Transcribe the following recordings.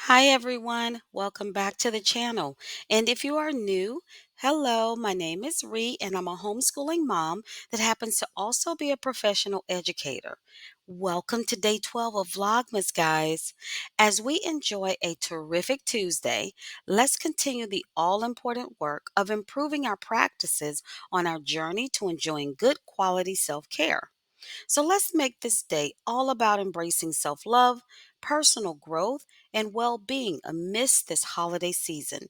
Hi everyone, welcome back to the channel. And if you are new, hello, my name is Ree and I'm a homeschooling mom that happens to also be a professional educator. Welcome to day 12 of Vlogmas, guys. As we enjoy a terrific Tuesday, let's continue the all important work of improving our practices on our journey to enjoying good quality self care. So let's make this day all about embracing self love, personal growth, and well being amidst this holiday season.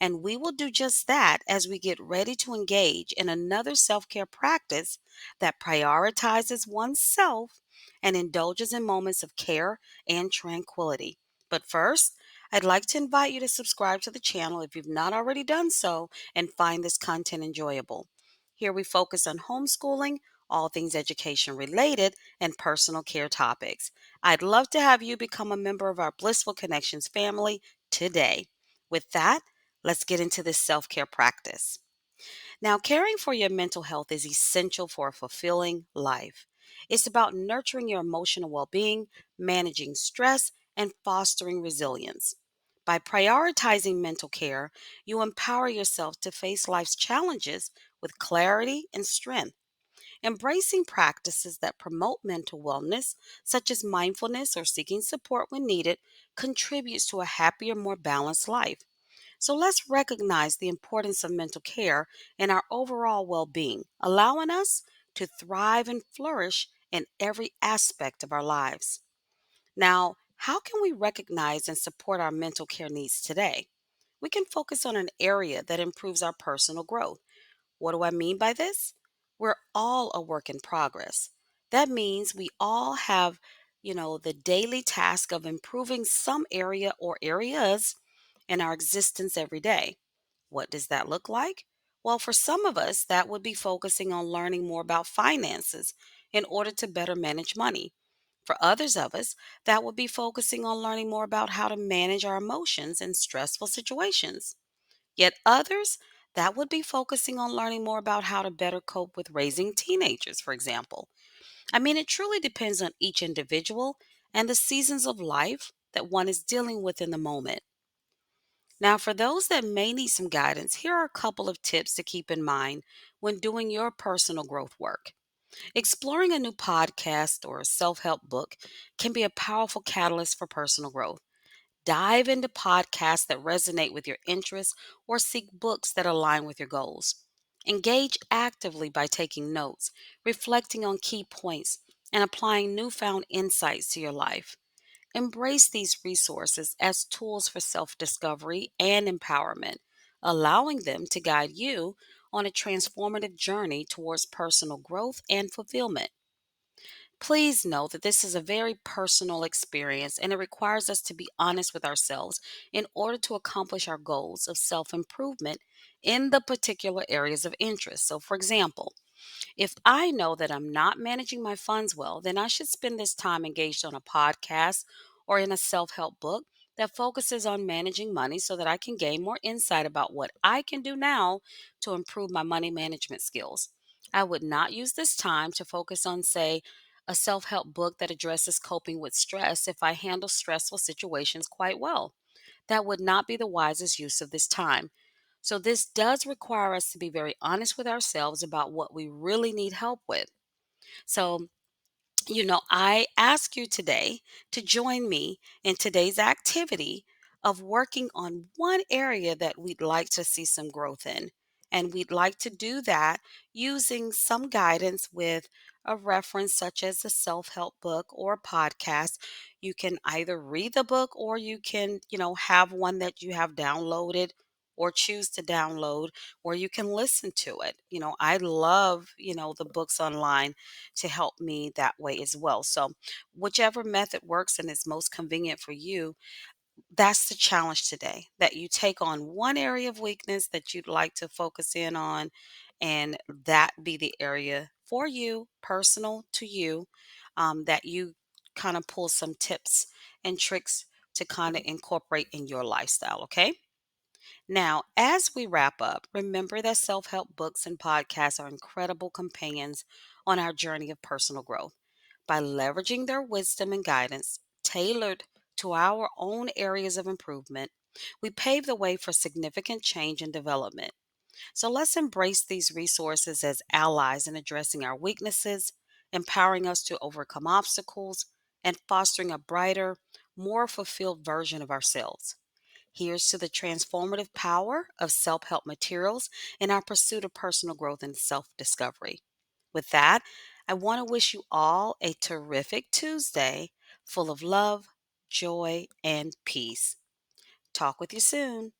And we will do just that as we get ready to engage in another self care practice that prioritizes oneself and indulges in moments of care and tranquility. But first, I'd like to invite you to subscribe to the channel if you've not already done so and find this content enjoyable. Here we focus on homeschooling, all things education related, and personal care topics. I'd love to have you become a member of our Blissful Connections family today. With that, let's get into this self care practice. Now, caring for your mental health is essential for a fulfilling life. It's about nurturing your emotional well being, managing stress, and fostering resilience. By prioritizing mental care, you empower yourself to face life's challenges with clarity and strength. Embracing practices that promote mental wellness, such as mindfulness or seeking support when needed, contributes to a happier, more balanced life. So let's recognize the importance of mental care in our overall well being, allowing us to thrive and flourish in every aspect of our lives. Now, how can we recognize and support our mental care needs today? We can focus on an area that improves our personal growth. What do I mean by this? We're all a work in progress. That means we all have, the daily task of improving some area or areas in our existence every day. What does that look like? Well, for some of us, that would be focusing on learning more about finances in order to better manage money. For others of us, that would be focusing on learning more about how to manage our emotions in stressful situations. Yet others, that would be focusing on learning more about how to better cope with raising teenagers, for example. I mean, it truly depends on each individual and the seasons of life that one is dealing with in the moment. Now, for those that may need some guidance, here are a couple of tips to keep in mind when doing your personal growth work. Exploring a new podcast or a self help book can be a powerful catalyst for personal growth. Dive into podcasts that resonate with your interests or seek books that align with your goals. Engage actively by taking notes, reflecting on key points, and applying newfound insights to your life. Embrace these resources as tools for self discovery and empowerment, allowing them to guide you on a transformative journey towards personal growth and fulfillment. Please know that this is a very personal experience and it requires us to be honest with ourselves in order to accomplish our goals of self improvement in the particular areas of interest. So, for example, if I know that I'm not managing my funds well, then I should spend this time engaged on a podcast or in a self help book that focuses on managing money so that I can gain more insight about what I can do now to improve my money management skills. I would not use this time to focus on, say, a self help book that addresses coping with stress if I handle stressful situations quite well. That would not be the wisest use of this time. So, this does require us to be very honest with ourselves about what we really need help with. So, I ask you today to join me in today's activity of working on one area that we'd like to see some growth in. And we'd like to do that using some guidance with a reference such as a self help book or a podcast. You can either read the book or you can, have one that you have downloaded or choose to download where you can listen to it. I love, the books online to help me that way as well. So, whichever method works and is most convenient for you, that's the challenge today, that you take on one area of weakness that you'd like to focus in on, and that be the area for you, personal to you, that you kind of pull some tips and tricks to kind of incorporate in your lifestyle. Okay. Now, as we wrap up, remember that self help books and podcasts are incredible companions on our journey of personal growth. By leveraging their wisdom and guidance tailored to our own areas of improvement, we pave the way for significant change and development. So let's embrace these resources as allies in addressing our weaknesses, empowering us to overcome obstacles, and fostering a brighter, more fulfilled version of ourselves. Here's to the transformative power of self help materials in our pursuit of personal growth and self discovery. With that, I want to wish you all a terrific Tuesday full of love, joy, and peace. Talk with you soon.